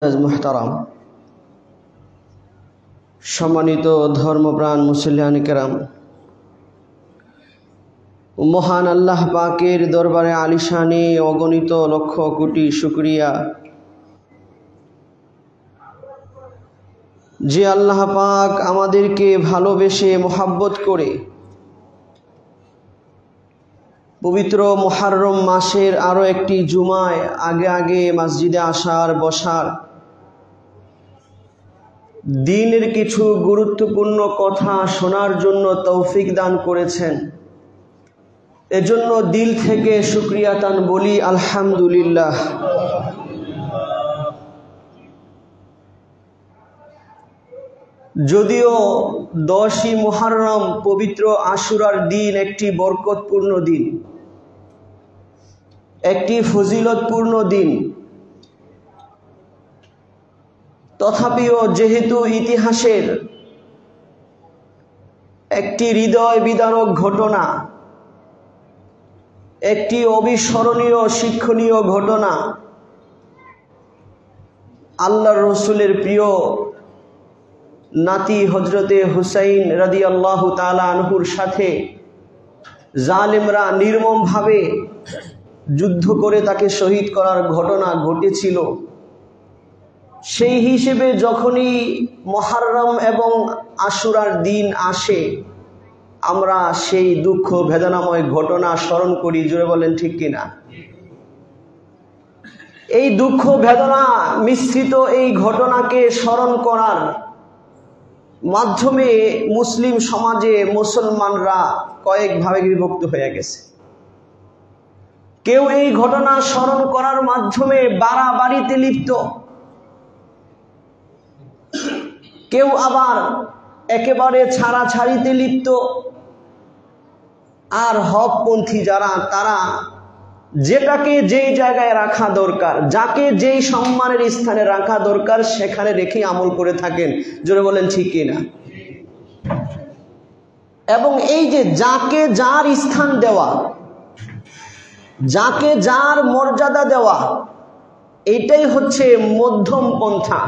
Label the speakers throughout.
Speaker 1: मुहतरम सम्मानित धर्मप्राण मुसल्लियान किराम महान आल्लाह पाकेर दरबारे आलिशाने अगणित लक्ष कोटी शुक्रिया जे आल्लाह पाक आमादेरके भालोबेशे मोहब्बत करे पवित्र मुहर्रम मासेर आरो एकटी जुमाय आगे आगे मस्जिदे आसार बसार दीनेर किछु गुरुत्वपूर्ण कथा शोनार जोन्नो तौफिक दान करेछेन एजोन्नो दिल थेके शुक्रिया तान बोली आलহামদুলিল্লাহ। যদিও 10ই মুহররম পবিত্র আশুরার দিন একটি বরকতপূর্ণ দিন, একটি ফজিলতপূর্ণ দিন, তথাপিও যেহেতু ইতিহাসের একটি হৃদয় বিদারক ঘটনা, একটি অবিস্মরণীয় শিক্ষণীয় ঘটনা, আল্লাহর রাসূলের প্রিয় नाती हजरते हुसैन रादियाल्लाहु ताआला आनहुर साथे जालिमरा निर्मम भावे युद्ध करे ताके शहीद करार घटना घटेछिलो। सेई हिसेबे जखोनी मुहर्रम एवं आशुरार दिन आसे आमरा सेई दुःख वेदनामय घटना स्मरण करी। जोरे बोलेन ठीक किना? एई दुःख वेदना मिश्रित एई घटनाके स्मरण करार माध्यमे मुस्लिम समाजे मुसलमानरा कयेक भागे विभक्त हये गेছে। केउ এই ঘটনা স্মরণ করার মাধ্যমে বাড়াবাড়িতে লিপ্ত, কেউ আবার একেবারে ছাড়াছাড়িতে লিপ্ত, আর হকপন্থী যারা তারা যেটাকে যেই জায়গায় রাখা দরকার, যাকে যেই সম্মানের স্থানে রাখা দরকার সেখানে রেখে আমল করে থাকেন। জোরে বলেন ঠিক কি না? এবং এই যে যাকে যার স্থান দেওয়া, যাকে যার মর্যাদা দেওয়া, এটাই হচ্ছে মধ্যম পন্থা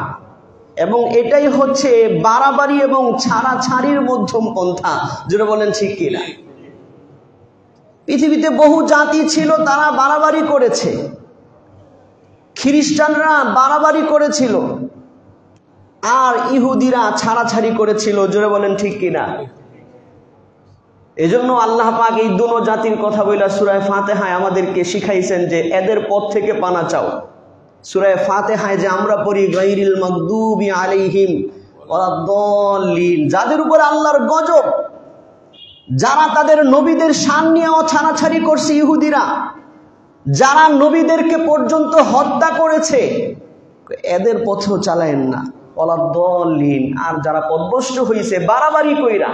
Speaker 1: এবং এটাই হচ্ছে বাড়াবাড়ি এবং ছাড়াছাড়ির মধ্যম পন্থা। জোরে বলেন ঠিক কি না? পৃথিবীতে বহু জাতি ছিল তারা বাড়াবাড়ি করেছে, খ্রিস্টানরা বাড়াবাড়ি করেছিল আর ইহুদিরা ছাড়াছাড়ি করেছিল। জোরে বলেন ঠিক কিনা? এজন্য আল্লাহ পাক এই দুনো জাতির কথা বইলা সূরা ফাতিহায় আমাদেরকে শিখাইছেন যে এদের পথ থেকে পানা চাও। সূরা ফাতিহায় যে আমরা পড়ি গায়রিল মাগদুবি আলাইহিম ওয়ালাদ-দাল্লিন, যাদের উপর আল্লাহর গজব, যারা তাদের নবীদের শান নিয়ে ছাড়াছাড়ি করছে, ইহুদিরা যারা নবীদেরকে পর্যন্ত হত্যা করেছে, এদের পথেও চালায়েন না। ওয়ালাদ-দাল্লিন, আর যারা পথভ্রষ্ট হইছে বাড়াবাড়ি কইরা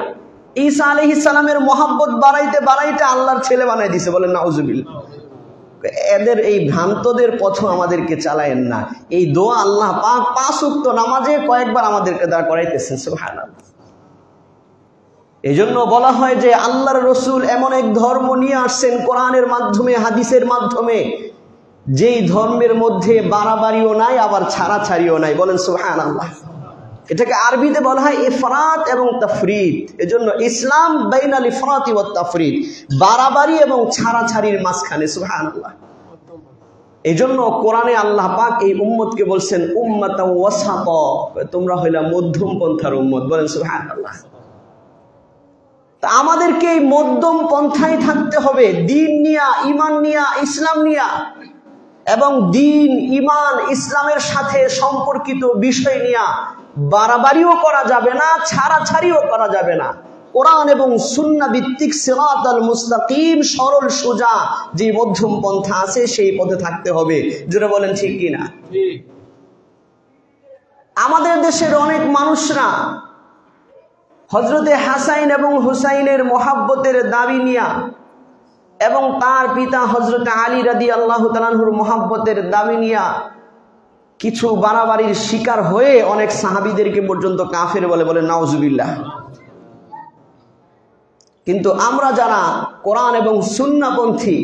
Speaker 1: ঈসা আলাইহিস সালামের মহব্বত বাড়াইতে বাড়াইতে আল্লাহর ছেলে বানাই দিছে, বলেন নাউজুবিল্লাহ। এদের এই ভ্রান্তদের পথও আমাদেরকে চালায়েন না। এই দোয়া আল্লাহ পাক 5 ওয়াক্ত নামাজে কয়েকবার আমাদেরকে দাঁড় করাইতেছেন। সুবহানাল্লাহ। এজন্য বলা হয় যে আল্লাহর রাসূল এমন এক ধর্ম নিয়ে আসছেন কোরআনের মাধ্যমে, হাদিসের মাধ্যমে, যেই ধর্মের মধ্যে বাড়াবাড়িও নাই আবার ছাড়াছাড়িও নাই। বলেন সুবহানাল্লাহ। এটাকে আরবিতে বলা হয় ইফরাত এবং তাফরিদ। এজন্য ইসলাম বাইনাল ইফরাতি ওয়াত তাফরিদ, বাড়াবাড়ি এবং ছাড়াছাড়ির মাঝখানে। সুবহানাল্লাহ। এজন্য কোরআনে আল্লাহ পাক এই উম্মতকে বলছেন উম্মাতাও ওয়াসাতা, তোমরা হইলা মধ্যম পন্থার উম্মত। বলেন সুবহানাল্লাহ। আমাদেরকে এই মধ্যম পন্থায় থাকতে হবে, দিন নিয়া, ঈমান নিয়া, ইসলাম নিয়া, এবং দিন, ঈমান, ইসলামের সাথে সম্পর্কিত বিষয় নিয়া বাড়াবাড়িও করা যাবে না, ছাড়াছাড়িও করা যাবে না। কোরআন এবং সুন্নাহ ভিত্তিক সিরাতাল মুস্তাকিম, সরল সোজা যে মধ্যম পন্থা আছে সেই পথে থাকতে হবে। জোরে বলেন ঠিক কি না? আমাদের দেশের অনেক মানুষরা হযরতে হাসান এবং হুসাইনের মহব্বতের দাবি নিয়া এবং তার পিতা হযরতে আলী রাদিয়াল্লাহু তাআলা আনহুর মহব্বতের দাবি নিয়া কিছু বাড়াবাড়ির শিকার হয়ে অনেক সাহাবীদেরকে পর্যন্ত কাফের বলে। বলে নাউজুবিল্লাহ। কিন্তু আমরা যারা কোরআন এবং সুন্নাহপন্থী,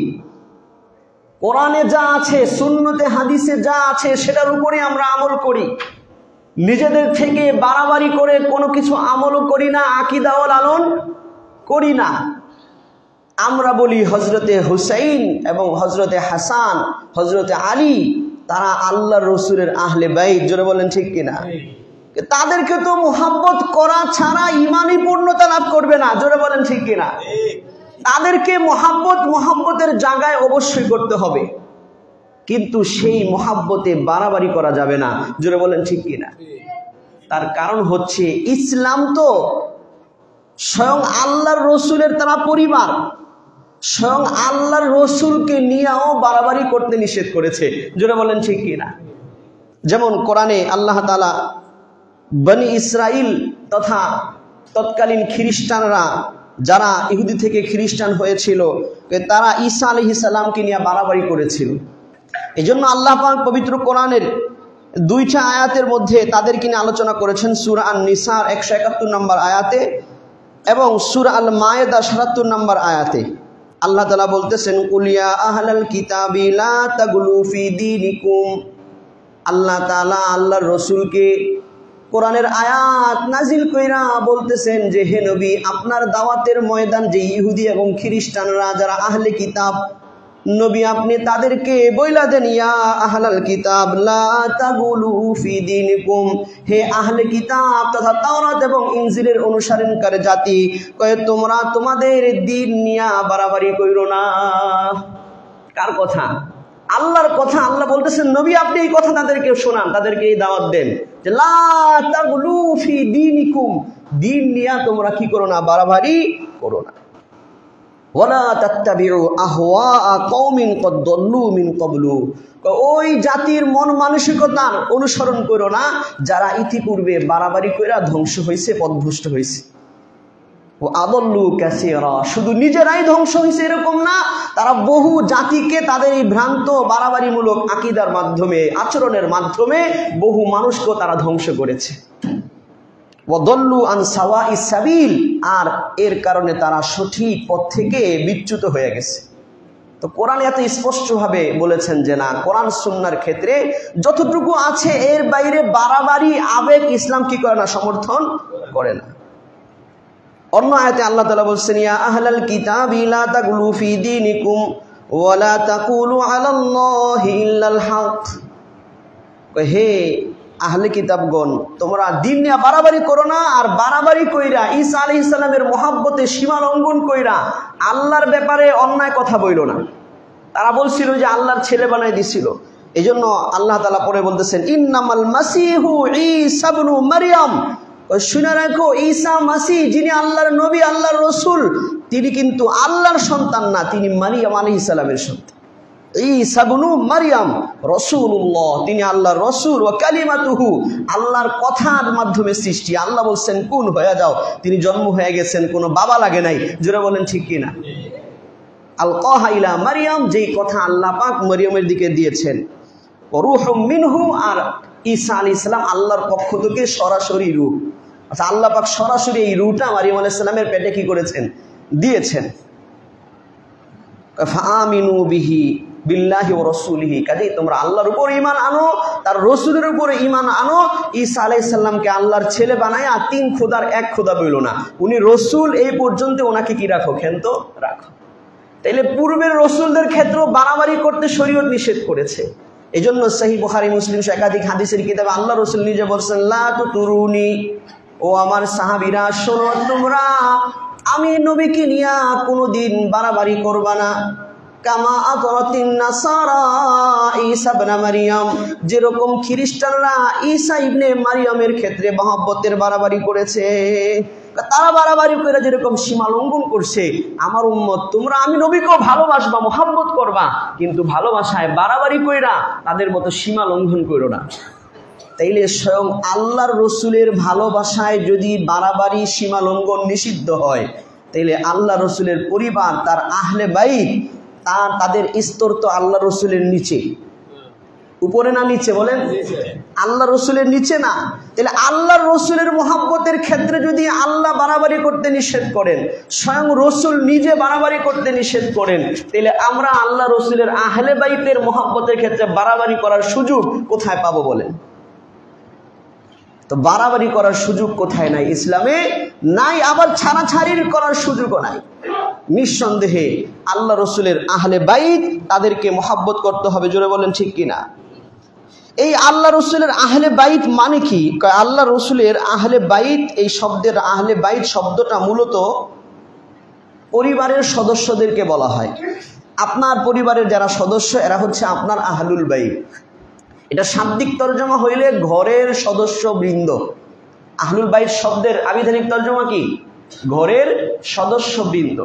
Speaker 1: কোরআনে যা আছে, সুন্নতে হাদিসে যা আছে সেটার উপরে আমরা আমল করি। নিজেদের থেকে বাড়াবাড়ি করে কোনো কিছু আমলও করি না, আকীদাও লালন করি না। আমরা বলি হযরতে হুসাইন এবং হযরতে হাসান, হযরতে আলী তারা আল্লাহর রাসূলের আহলে বাইত। জোরে বলেন ঠিক কিনা? তাদেরকে তো মুহাব্বত করা ছাড়া ঈমানই পূর্ণতা লাভ করবে না। জোরে বলেন ঠিক কিনা? তাদেরকে মুহাব্বতের জায়গায় অবশ্যই করতে হবে, কিন্তু সেই মুহাব্বতে বাড়াবাড়ি করা যাবে না। জোরে বলেন ঠিক কিনা? তার কারণ হচ্ছে ইসলাম তো স্বয়ং আল্লাহর রাসূলের তারা পরিবার, স্বয়ং আল্লাহর রাসূলকে নিয়েও বাড়াবাড়ি করতে নিষেধ করেছে। জোরে বলেন ঠিক কিনা? যেমন কোরআনে আল্লাহ তাআলা বনি ইসরাইল তথা তৎকালীন খ্রিস্টানরা যারা ইহুদি থেকে খ্রিস্টান হয়েছিল, তারা ঈসা আলাইহিস সালামকে নিয়ে বাড়াবাড়ি করেছিল। এজন্য আল্লাহ পাক পবিত্র কোরআনের 2টা আয়াতের মধ্যে তাদেরকে নিয়ে আলোচনা করেছেন। সূরা আন-নিসার 171 নম্বর আয়াতে এবং সূরা আল মায়েদা 77 নম্বর আয়াতে আল্লাহ তাআলা বলতেছেন, কুলিয়া আহলাল কিতাবি লা তাগলু ফি দীনিকুম। আল্লাহ তাআলা আল্লাহর রাসূলকে কোরআনের আয়াত নাজিল কইরা বলতেছেন যে হে নবী, আপনার দাওয়াতের ময়দান যে ইহুদি এবং খ্রিস্টানরা যারা আহলে কিতাব, নবী আপনি তাদেরকে বইলা দেন, ইয়া আহলাল কিতাব লা তাগুলু ফি দীনিকুম, হে আহলে কিতাব তথা তাওরাত এবং ইনজিলের অনুসরণকারী জাতি, কয়ে তোমরা তোমাদের দ্বীন নিয়া বাড়াবাড়ি কইরো না। কার কথা? আল্লাহর কথা। আল্লাহ বলতেছেন নবী আপনি এই কথা তাদেরকে শোনান, তাদেরকে এই দাওয়াত দেন যে লা তাগুলু ফি দীনিকুম, দ্বীন নিয়া তোমরা কি করো না? বাড়াবাড়ি করো না। ওয়ালা তাত্তাবিউ আহওয়া কওমিন কদ দাল্লু মিন ক্বাবলু, ওই জাতির মন মানসিকতার অনুসরণ করো না যারা ইতিপূর্বে বাড়াবাড়ি কইরা ধ্বংস হইছে, পথভ্রষ্ট হইছে। ও আদাল্লু কাসীরা, শুধু নিজেরাই ধ্বংস হইছে এরকম না, তারা বহু জাতিকে তাদের এই ভ্রান্ত বাড়াবাড়িমূলক আকীদার মাধ্যমে, আচরণের মাধ্যমে বহু মানুষকে তারা ধ্বংস করেছে। ওয়াদাল্লু আন সাওয়াইস সাবিল, আর এর কারণে তারা সঠিক পথ থেকে বিচ্যুত হয়ে গেছে। তো কোরআন এত স্পষ্টভাবে বলেছেন যে না, কোরআন সুন্নাহর ক্ষেত্রে যতটুকু আছে এর বাইরে বাড়াবাড়ি আবেগ ইসলাম কি করে না? সমর্থন করে না। অন্য আয়াতে আল্লাহ তাআলা বলছেন, ইয়া আহলাল কিতাবি লা তাগুলু ফি দীনিকুম ওয়া লা তাকুলু আলাল্লাহি ইল্লাল হক, হে আহলে কিতাবগণ তোমরা দ্বীন নিয়ে বাড়াবাড়ি করো না, আর বাড়াবাড়ি কইরা ঈসা আলাইহিস সালামের মহব্বতে সীমা লঙ্ঘন কইরা আল্লাহর ব্যাপারে অন্যায় কথা বইলো না। তারা বলছিল যে আল্লাহর ছেলে বানাই দিছিল। এজন্য আল্লাহ তাআলা পরে বলতেছেন, ইন্নামাল মাসিহু ঈসা ইবনু মারইয়াম, শুনে রাখো ঈসা মাসিহ যিনি আল্লাহর নবী, আল্লাহর রাসূল, তিনি কিন্তু আল্লাহর সন্তান না, তিনি মারইয়াম আলাইহিস সালামের সন্তান। ঈসা ইবনু মারইয়াম রাসূলুল্লাহ, তিনি আল্লাহর রাসূল, ওয়া কালিমাতুহু, আল্লাহর কথার মাধ্যমে সৃষ্টি। আল্লাহ বলছেন কুন হয়ে যাও, তিনি জন্ম হয়ে গেছেন, কোনো বাবা লাগে নাই। জোরে বলেন ঠিক কিনা? আলকাহা ইলা মারইয়াম, যেই কথা আল্লাহ পাক মরিয়মের দিকে দিয়েছেন। রূহুম মিনহু, আর ঈসা আলাইহিস সালাম আল্লাহর পক্ষ থেকে সরাসরি রূহ। আচ্ছা, আল্লাহ পাক সরাসরি এই রূহটা মারইয়াম আলাইহিস সালামের পেটে কি করেছেন? দিয়েছেন। ফাআমিনু বিহি বিল্লাহি ওয়া রাসূলিহি, কাজেই তোমরা আল্লাহর উপর ঈমান আনো, তার রাসূলের উপর ঈমান আনো। ঈসা আলাইহিস সালামকে আল্লাহর ছেলে বানায়া 3 খোদার 1 খোদা বইল না, উনি রাসূল, এই পর্যন্ত ওনাকে কি রাখো? ক্ষান্ত রাখো। তাইলে পূর্বের রাসূলদের ক্ষেত্রেও বাড়াবাড়ি করতে শরীয়ত নিষেধ করেছে। এজন্য সহিহ বুখারী, মুসলিম একাধিক হাদিসের কিতাবে আল্লাহ রাসূল নিজে বলেছেন, লা তুতুরুনি, ও আমার সাহাবীরা শোনো, তোমরা আমি নবীকে নিয়া কোনোদিন বাড়াবাড়ি করবা না। কামা আতরাতিন নাসারা ঈসা ইবনে মারইয়াম, যেরকম খ্রিস্টানরা ঈসা ইবনে মারইয়ামের ক্ষেত্রে মহব্বতের বাড়াবাড়ি করেছে, তারা বাড়াবাড়ি করে যেরকম সীমা লঙ্ঘন করছে, আমার উম্মত তোমরা আমি নবীকেও ভালোবাসবা, মহব্বত করবা, কিন্তু ভালোবাসায় বাড়াবাড়ি কইরা তাদের মতো সীমা লঙ্ঘন করো না। তাইলে স্বয়ং আল্লাহর রসুলের ভালোবাসায় যদি বাড়াবাড়ি সীমা লঙ্ঘন নিষিদ্ধ হয়, তাইলে আল্লাহ রসুলের পরিবার, তার আহলে বাইত, তাদের স্তর তো আল্লাহ রসুলের নিচে। উপরে না নিচে বলেন? আল্লাহ রসুলের নিচে না। তাহলে আল্লাহ রসুলের মহব্বতের ক্ষেত্রে যদি আল্লাহ বাড়াবাড়ি করতে নিষেধ করেন, স্বয়ং রসুল নিজে বাড়াবাড়ি করতে নিষেধ করেন, তাহলে আমরা আল্লাহ রসুলের আহলে বাইতের মহব্বতের ক্ষেত্রে বাড়াবাড়ি করার সুযোগ কোথায় পাবো বলেন? তো বাড়াবাড়ি করার সুযোগ কোথায় নাই? ইসলামে নাই, আবার ছাড়াছাড়ির করার সুযোগও নাই। নিঃসন্দেহে আল্লাহ রসুলের আহলে বাইত তাদেরকে মহব্বত করতে হবে। জোরে বলেন ঠিক কিনা? এই আল্লাহ রসুলের আহলে বাইত মানে কি? আল্লাহ রসুলের আহলে বাইত, এই শব্দের আহলে বাইত শব্দটা মূলত পরিবারের সদস্যদেরকে বলা হয়। আপনার পরিবারের যারা সদস্য এরা হচ্ছে আপনার আহলুল বাইত। এটা শাব্দিক তর্জমা হইলে ঘরের সদস্য বৃন্দ। আহলুল বাইত শব্দের আবিধানিক তর্জমা কি? ঘরের সদস্য বৃন্দ।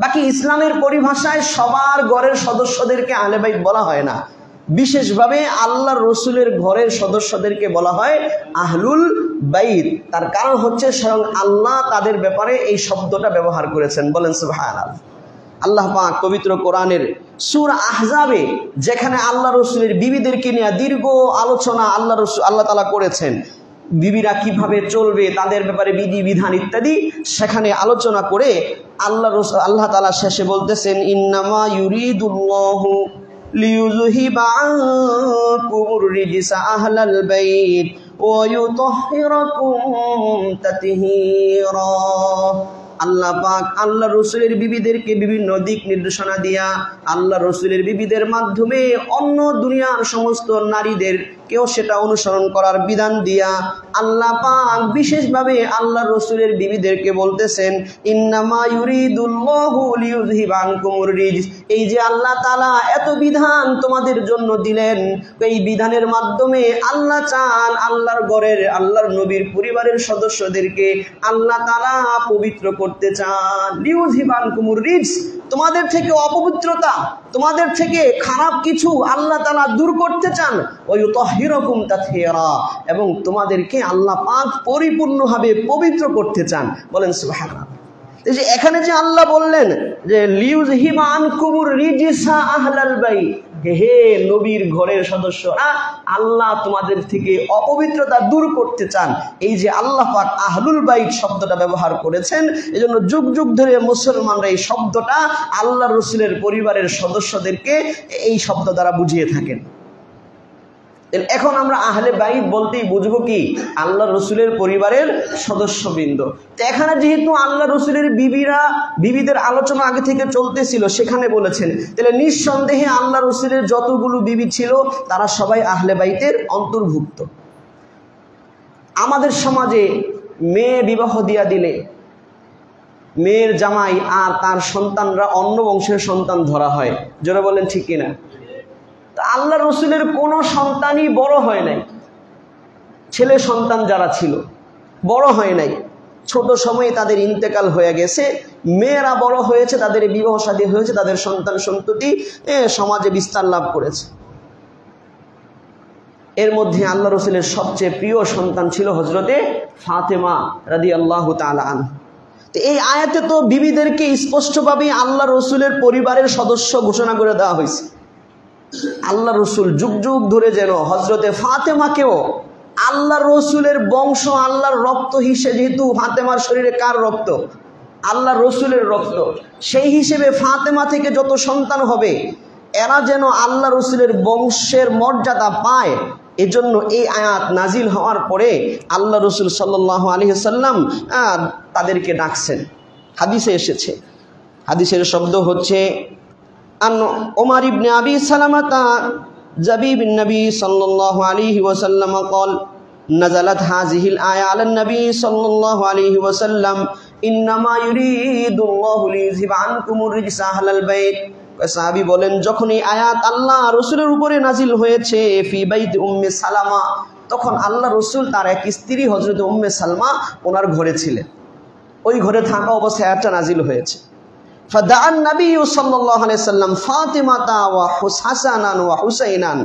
Speaker 1: বাকি ইসলামের পরিভাষায় সবার ঘরের সদস্যদেরকে আহলে বাইত বলা হয় না, বিশেষভাবে আল্লাহ রসুলের ঘরের সদস্যদেরকে বলা হয় আহলুল বাইত। তার কারণ হচ্ছে স্বয়ং আল্লাহ তাদের ব্যাপারে এই শব্দটা ব্যবহার করেছেন। বলেন সুবহানাল্লাহ। আল্লাহ পাক পবিত্র কোরআনের সূরা আহজাবে যেখানে আল্লাহ রসুলের বিবিদেরকে নিয়ে দীর্ঘ আলোচনা আল্লাহ তাআলা করেছেন, বিবিরা কিভাবে চলবে, তাদের ব্যাপারে বিধি বিধান ইত্যাদি সেখানে আলোচনা করে আল্লাহ তাআলা শেষে বলতেছেন, ইন্নামা ইউরিদুল্লাহু লিইউযহিবা আনকুমুর রিজসা আহলাল বাইত ওয়া ইউতাহহিরাকুম তাতহীরা। আল্লাহ পাক আল্লাহ রসুলের বিবিদেরকে বিভিন্ন দিক নির্দেশনা দিয়া আল্লাহ রসুলের বিবিদের মাধ্যমে অন্য দুনিয়ার সমস্ত নারীদের কেউ সেটা অনুসরণ করার বিধান দিয়া আল্লাহ পাক বিশেষভাবে আল্লাহ রসুলের বিবিদেরকে বলতেছেন, ইন্নামা ইউরিদুল্লাহু লিইউযহিবা আনকুমুর রিজস। এই যে আল্লাহ তাআলা এত বিধান তোমাদের জন্য দিলেন, এই বিধানের মাধ্যমে আল্লাহ চান আল্লাহর ঘরের, আল্লাহর নবীর পরিবারের সদস্যদেরকে আল্লাহ তাআলা পবিত্র করতে চান। লিইউযহিবা আনকুমুর রিজস, তোমাদের থেকে অপবিত্রতা, তোমাদের থেকে খারাপ কিছু আল্লাহ তাআলা দূর করতে চান। ওয়া ইউতাহহিরাকুম তাতহীরা, এবং তোমাদেরকে আল্লাহ পাক পরিপূর্ণভাবে পবিত্র করতে চান। বলেন সুবহানাল্লাহ। এই যে এখানে যে আল্লাহ বললেন যে লিইউযহিবা আনকুমুর রিজসা আহলাল বাইত, হে নবীর ঘরের সদস্যরা, আল্লাহ তোমাদের থেকে অপবিত্রতা দূর করতে চান। এই যে আল্লাহ পাক আহলুল বাইত শব্দটা ব্যবহার করেছেন, এজন্য যুগ যুগ ধরে মুসলমানরা এই শব্দটা আল্লাহ রসুলের পরিবারের সদস্যদেরকে এই শব্দ দ্বারা বুঝিয়ে থাকেন। এখন আমরা আহলে বাইত বলতেই বুঝবো কি? আল্লাহ রসুলের পরিবারের সদস্যবৃন্দ। তো এখানে যেহেতু আল্লাহ রসুলের বিবিদের আলোচনা আগে থেকে চলতেছিল, সেখানে বলেছেন, তাহলে নিঃসন্দেহে আল্লাহ রসুলের যতগুলো বিবি ছিল তারা সবাই আহলে বাইতের অন্তর্ভুক্ত। আমাদের সমাজে মেয়ে বিবাহ দিয়া দিলে মেয়ের জামাই আর তার সন্তানরা অন্য বংশের সন্তান ধরা হয়। যারা বলেন ঠিক কিনা? আল্লাহ রসুলের কোনো সন্তানই বড় হয় নাই, ছেলে সন্তান যারা ছিল বড় হয় নাই, ছোট সময়ে তাদের ইন্তেকাল হয়ে গেছে। মেয়েরা বড় হয়েছে, তাদের বিবাহ শাদী হয়েছে, তাদের সন্তান সন্ততি সমাজে বিস্তার লাভ করেছে। এর মধ্যে আল্লাহ রসুলের সবচেয়ে প্রিয় সন্তান ছিল হজরতে ফাতেমা রাদিয়াল্লাহু তাআলা আনহা। তো এই আয়াতে তো বিবিদেরকে স্পষ্টভাবে আল্লাহ রসুলের পরিবারের সদস্য ঘোষণা করে দেওয়া হয়েছে। আল্লাহ রসুল যুগ যুগ ধরে যেন হজরতে ফাতেমাকেও আল্লাহ রসুলের বংশ, আল্লাহর রক্ত হিসেবে, যেহেতু ফাতেমার শরীরে কার রক্ত? আল্লাহ রসুলের রক্ত, সেই হিসেবে ফাতেমা থেকে যত সন্তান হবে এরা যেন আল্লাহ রসুলের বংশের মর্যাদা পায়, এজন্য এই আয়াত নাজিল হওয়ার পরে আল্লাহ রসুল সাল্লাল্লাহু আলাইহি ওয়াসাল্লাম তাদেরকে ডাকছেন। হাদিসে এসেছে, হাদিসের শব্দ হচ্ছে আন ওমর ইবনে আবি সালামাতা জাবিবিন নবী সাল্লাল্লাহু আলাইহি ওয়াসাল্লাম قال نزلت هذه الآية على النبي صلى الله عليه وسلم إنما يريد الله ليذهب عنكم الرجس أهل البيت। সাহাবী বলেন, যখন এই আয়াত আল্লাহ রসুলের উপরে নাজিল হয়েছে ফি বাইত উম্মে সালামা, তখন আল্লাহ রসুল তার এক স্ত্রী হযরত উম্মে সালমা ওনার ঘরে ছিলেন। ওই ঘরে থাকা অবস্থায় আয়াতটা নাজিল হয়েছে। ফাদাআন নবী সাল্লাল্লাহু আলাইহি ওয়াসাল্লাম ফাতিমাতা ওয়া হাসানান ওয়া হুসাইনান।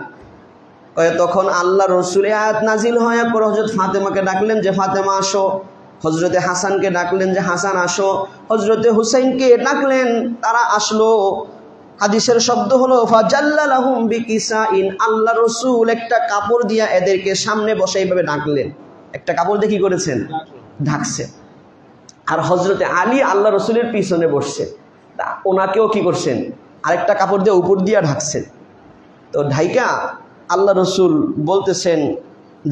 Speaker 1: তখন আল্লাহ রসুল আয়াত নাজিল হওয়ার পর হযরত ফাতেমাকে ডাকলেন যে ফাতেমা আসো, হযরতে হাসানকে ডাকলেন যে হাসান আসো, হযরতে হুসাইনকে ডাকলেন, তারা আসলো। হাদিসের শব্দ হলো ফাজাল্লালাহুম বিকিসাইন, আল্লাহ রাসূল একটা কাপড় দিয়া এদেরকে সামনে বসে এইভাবে ঢাকলেন। একটা কাপড় দিয়ে কি করেছেন? ঢাকছে। আর হযরতে আলী আল্লাহ রাসূলের পিছনে বসছে, ওনাকেও কি করছেন? আরেকটা কাপড় দিয়ে উপর দিয়া ঢাকছেন। তো ঢাইকা আল্লাহ রাসূল বলতেছেন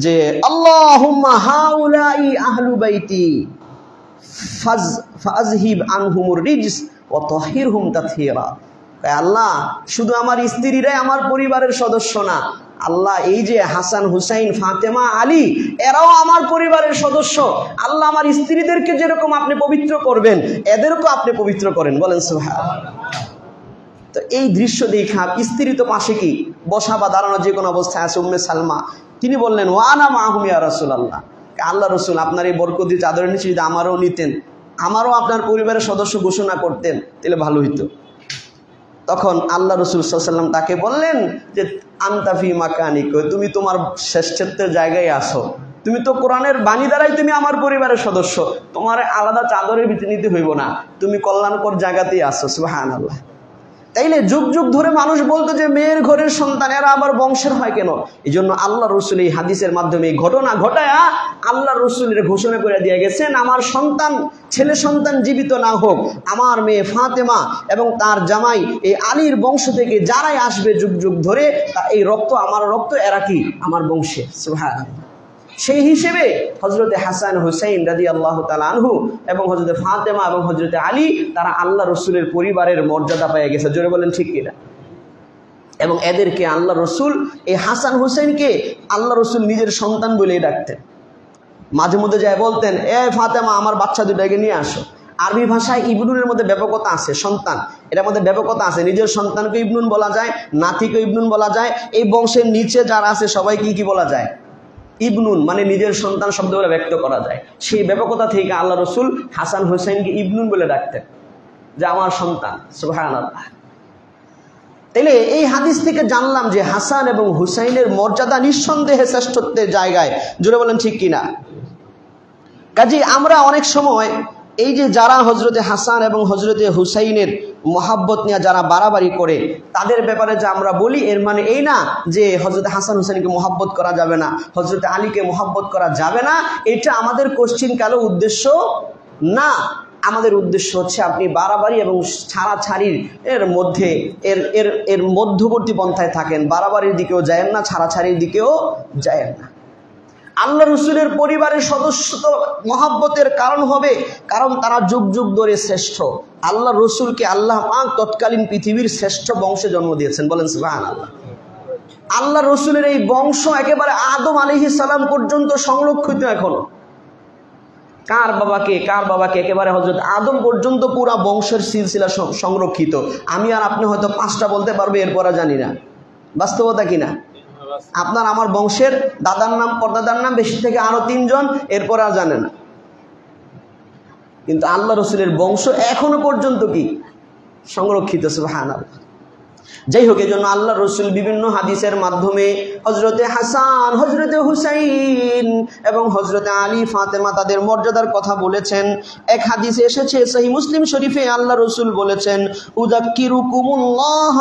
Speaker 1: যে আল্লাহুম্মা হাউলাই আহলু বাইতি ফাজহিব আনহুমুর রিজস ওয়া তাহিরহুম তাতহীরা। আল্লাহ, শুধু আমার স্ত্রীরাই আমার পরিবারের সদস্য না, আল্লাহ এই যে হাসান, হুসাইন, ফাতেমা, আলী এরাও আমার পরিবারের সদস্য। আল্লাহ আমার স্ত্রীদেরকে যেরকম আপনি পবিত্র করবেন এদেরকেও আপনি পবিত্র করেন। বলেন সুবহানাল্লাহ। তো এই দৃশ্য দেখা স্ত্রী তো পাশে কি বসা বা দাঁড়ানো যে কোনো অবস্থায় আছে, উম্মে সালমা, তিনি বললেন ওয়ানা মাহুম ইয়া রাসূলুল্লাহ, আল্লাহ রসুল আপনার এই বরকতি চাদরের নিচে যদি আমারও নিতেন, আমারও আপনার পরিবারের সদস্য ঘোষণা করতেন তাহলে ভালো হইতো। তখন আল্লাহ রসুল সাল্লাল্লাহু আলাইহি ওয়াসাল্লাম তাকে বললেন যে আনতাফি মাকানিক, তুমি তোমার শ্রেষ্ঠত্বের জায়গায় আসো, তুমি তো কোরআনের বাণী দ্বারাই তুমি আমার পরিবারের সদস্য, তোমার আলাদা চাদরের ভিতরে নিতে হইব না, তুমি কল্যাণকর জায়গাতেই আসো। সুবহানাল্লাহ। তাইলে যুগ যুগ ধরে মানুষ বলতো যে মেয়ের ঘরের সন্তান এরা আবার বংশের হয় কেন? এই জন্য আল্লাহ রসুল এই হাদিসের মাধ্যমে এই ঘটনা ঘটায়া আল্লাহ রসুলের ঘোষণা করে দিয়ে গেছেন, আমার সন্তান, ছেলে সন্তান জীবিত না হোক, আমার মেয়ে ফাতেমা এবং তার জামাই এই আলীর বংশ থেকে যারাই আসবে যুগ যুগ ধরে, এই রক্ত আমার রক্ত, এরা কি আমার বংশে। সুবহানাল্লাহ। সেই হিসেবে হযরতে হাসান হুসাইন রাদিয়াল্লাহু তাআলা আনহু এবং হযরতে ফাতেমা এবং হযরতে আলী তারা আল্লাহ রসুলের পরিবারের মর্যাদা পেয়ে গেছে। জোরে বলেন ঠিক কিনা? এবং এদেরকে আল্লাহ রসুল, এই হাসান হুসাইনকে আল্লাহ রসুল নিজের সন্তান বলেই ডাকতেন। মাঝে মধ্যে যায় বলতেন, এ ফাতেমা আমার বাচ্চা দুটাকে নিয়ে আসো। আরবি ভাষায় ইবনুনের মধ্যে ব্যাপকতা আছে, সন্তান এটার মধ্যে ব্যাপকতা আছে। নিজের সন্তানকে ইবনুন বলা যায়, নাতিকে ইবনুন বলা যায়, এই বংশের নিচে যারা আছে সবাইকে কি বলা যায়? ইবনুন, মানে নিজের সন্তান শব্দ বলে ব্যক্ত করা যায়। সেই ব্যাপকতা থেকে আল্লাহ রসুল হাসান হুসাইনকে ইবনুন বলে ডাকতেন, যে আমার সন্তান। সুবহানাল্লাহ। তাইলে এই হাদিস থেকে জানলাম যে হাসান এবং হুসাইনের মর্যাদা নিঃসন্দেহে শ্রেষ্ঠত্বের জায়গায়। জোরে বলেন ঠিক কিনা? কাজে আমরা অনেক সময় এই যে যারা হজরতে হাসান এবং হজরতে হুসাইনের মহাব্বত নিয়ে যারা বাড়াবাড়ি করে, তাদের ব্যাপারে যে আমরা বলি, এর মানে এই না যে হজরতে হাসান হুসাইনকে মহাব্বত করা যাবে না, হজরতে আলীকে মহাব্বত করা যাবে না, এটা আমাদের কোশ্চিন কালো উদ্দেশ্য না। আমাদের উদ্দেশ্য হচ্ছে আপনি বাড়াবাড়ি এবং ছাড়াছাড়ির এর মধ্যে এর মধ্যবর্তী পন্থায় থাকেন, বাড়াবাড়ির দিকেও যায়েন না, ছাড়াছাড়ির দিকেও যায়েন না। আল্লাহ রসুলের পরিবারের সদস্য তো মহাব্বতের কারণ হবে, কারণ তারা যুগ যুগ ধরে শ্রেষ্ঠ। আল্লাহ রসুলকে আল্লাহ পাক তৎকালীন পৃথিবীর শ্রেষ্ঠ বংশে জন্ম দিয়েছেন। বলেন সুবহানাল্লাহ। আল্লাহ রসুলের এই বংশ একেবারে আদম আলাইহিস সালাম পর্যন্ত সংরক্ষিত। এখনো কার বাবাকে একেবারে হযরত আদম পর্যন্ত পুরা বংশের সিলসিলা সংরক্ষিত। আমি আর আপনি হয়তো 5টা বলতে পারবো, এরপর জানি না। বাস্তবতা কিনা? আপনার আমার বংশের দাদার নাম, পরদাদার নাম, বেশি থেকে আরো 3 জন, এরপর আর জানে না। কিন্তু আল্লাহ রসুলের বংশ এখনো পর্যন্ত কি সংরক্ষিত। সুবহানাল্লাহ। যাই হোক, এই জন্য আল্লাহ রসুল বিভিন্ন হাদিসের মাধ্যমে হজরতে হাসান, হজরতে হুসাইন এবং হজরতে আলী, ফাতেমা তাদের মর্যাদার কথা বলেছেন। এক হাদিসে এসেছে সহিহ মুসলিম শরীফে, আল্লাহ রসুল বলেছেন উযাক্কিরুকুমুল্লাহ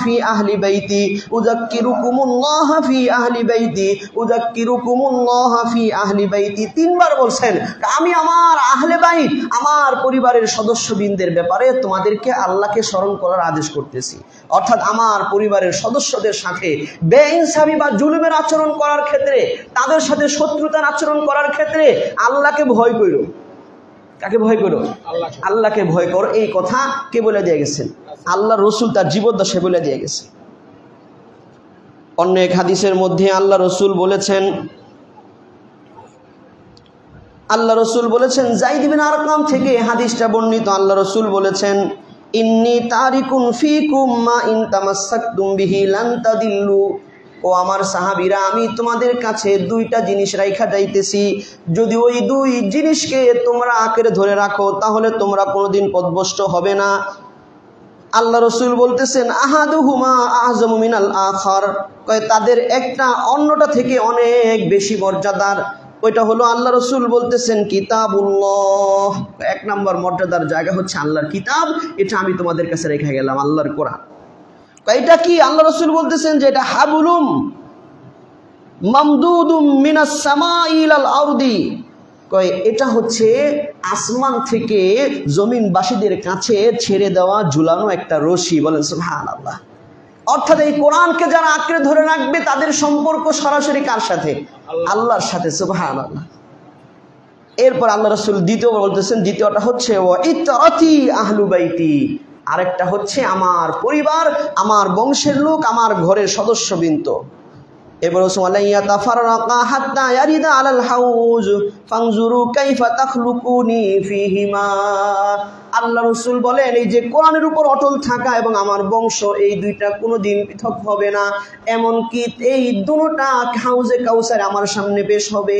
Speaker 1: ফি আহলি বাইতি, উযাক্কিরুকুমুল্লাহ ফি আহলি বাইতি, উযাক্কিরুকুমুল্লাহ ফি আহলি বাইতি। 3 বার বলছেন, আমি আমার আহলে বাইত, আমার পরিবারের সদস্যবৃন্দের ব্যাপারে তোমাদেরকে আল্লাহকে স্মরণ করার আদেশ করতেছি। অর্থাৎ আমার পরিবারের সদস্যদের সাথে বেইনসাফি বা জুলুমের আচরণ করার ক্ষেত্রে, তাদের সাথে শত্রুতার আচরণ করার ক্ষেত্রে আল্লাহকে ভয় করো। কাকে ভয় করো? আল্লাহকে ভয় করো। এই কথা কে বলে দিয়ে গেছেন? আল্লাহ রসুল তার জীবদ্দশায় বলে দিয়ে গেছে। অন্য এক হাদিসের মধ্যে আল্লাহ রসুল বলেছেন যায়েদ বিন আরকাম থেকে হাদিসটা বর্ণিত। আল্লাহ রসুল বলেছেন ইন্নী তারিকুন ফিকুম মা ইন তামাসসাকতুম বিহি লান তাদিল্লু। ও আমার সাহাবীরা, আমি তোমাদের কাছে 2টা জিনিস রাইখা যাইতেছি, যদি ওই 2 জিনিসকে তোমরা আঁকড়ে ধরে রাখো তাহলে তোমরা কোনোদিন পথভ্রষ্ট হবে না। আল্লাহ রসুল বলতেছেন আহাদুহুমা আযমু মিনাল আখার, তাদের একটা অন্যটা থেকে অনেক বেশি মর্যাদার। ওইটা হলো আল্লাহ রসুল বলতেছেন কিতাবুল্লাহ। 1 নম্বর মর্যাদার জায়গা হচ্ছে আল্লাহর কিতাব, এটা আমি তোমাদের কাছে রেখে গেলাম, আল্লাহর কোরআন। এটা কি? আল্লাহ রাসূল বলতেছেন যে এটা হাবলুম মামদুদুম মিনাস সামাই ইলাল আরদি, কয় এটা হচ্ছে আসমান থেকে জমিনবাসীদের কাছে ছেড়ে দেওয়া ঝুলানো একটা রশি। বলেন সুবহানাল্লাহ। অর্থাৎ এই কোরআনকে যারা আঁকড়ে ধরে রাখবে তাদের সম্পর্ক সরাসরি কার সাথে? আল্লাহর সাথে। সুবহানাল্লাহ। এরপর আল্লাহ রাসূল দ্বিতীয় বলতেছেন, দ্বিতীয়টা হচ্ছে ওয়া ইত্তারাতি আহলু বাইতি, আরেকটা হচ্ছে আমার পরিবার, আমার বংশের লোক, আমার ঘরের সদস্যবৃন্দ। এবার ওয়ালাইয়া তাফাররাকা হাত্তা ইয়ারিদা আলাল হাউজ ফানজুরু কাইফা তাখলুকুনি ফিহিমা। আল্লাহ রাসূল বলেন এই যে কোরআনের উপর অটল থাকা এবং আমার বংশ, এই দুইটা কোনোদিন পৃথক হবে না, এমনকি এই দুটোটা হাউজে কাউসার আমার সামনে পেশ হবে।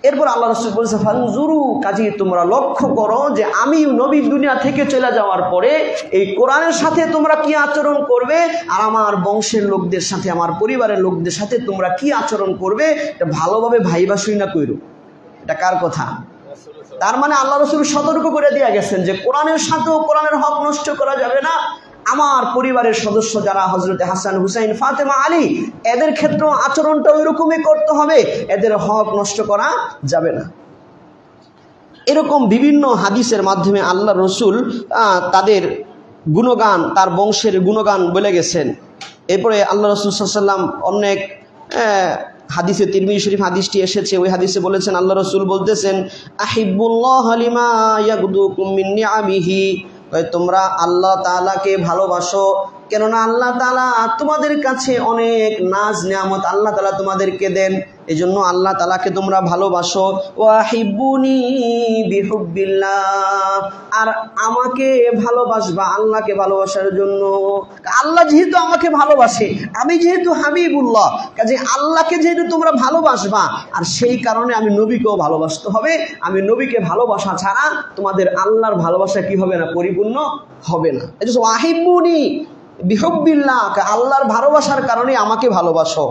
Speaker 1: এরপর আল্লাহ রাসূল বলেছে ফানজুরু, কাজী তোমরা লক্ষ্য করো যে আমি নবী দুনিয়া থেকে চলে যাওয়ার পরে এই কোরআনের সাথে তোমরা কি আচরণ করবে, আর আমার বংশের লোকদের সাথে, আমার পরিবারের লোকদের সাথে তোমরা কি আচরণ করবে, এটা ভালোভাবে ভাইবা শুইনা কইরো। এটা কার কথা? তার মানে আল্লাহ রাসূল সতর্ক করে দিয়ে গেছেন যে কোরআনের সাথেও কোরআনের হক নষ্ট করা যাবে না। আমার পরিবারের সদস্য যারা হযরতে হাসান, হুসাইন, ফাতেমা, আলী, এদের ক্ষেত্রেও আচরণটা ওইরকমই করতে হবে, এদের হক নষ্ট করা যাবে না। এরকম বিভিন্ন হাদিসের মাধ্যমে আল্লাহ রাসূল তাদের গুণগান, তার বংশের গুণগান বলে গেছেন। এরপরে আল্লাহ রাসূল সাল্লাল্লাহু আলাইহি ওয়াসাল্লাম অনেক হাদিসে, তিরমিজি শরীফ হাদিসটি এসেছে, ওই হাদিসে বলেছেন, আল্লাহ রাসূল বলতেছেন আহিব্বুল্লাহ লিমা ইয়াগদুকুম মিন নিআমিহি, তোমরা আল্লাহ তাআলাকে ভালোবাসো, কেননা আল্লাহ তাআলা তোমাদের কাছে অনেক নাজ নিয়ামত আল্লাহ তাআলা তোমাদেরকে দেন, এজন্য আল্লাহ তাআলাকে তোমরা ভালোবাসো। ওয়াহিব্বুনি বিহুব্বিল্লাহ, আর আমাকে ভালোবাসবা আল্লাহকে ভালোবাসার জন্য। আল্লাহ যেহেতু আমাকে ভালোবাসে, আমি যেহেতু হাবিবুল্লাহ, কাজে আল্লাহকে যেহেতু তোমরা ভালোবাসবা, আর সেই কারণে আমি নবীকেও ভালোবাসতে হবে। আমি নবীকে ভালোবাসা ছাড়া তোমাদের আল্লাহর ভালোবাসা কি হবে না? পরিপূর্ণ হবে না। এই যে ওয়াহিব্বুনি বিহুব্বিল্লাহ, আল্লাহর ভালোবাসার কারণে আমাকে ভালোবাসো।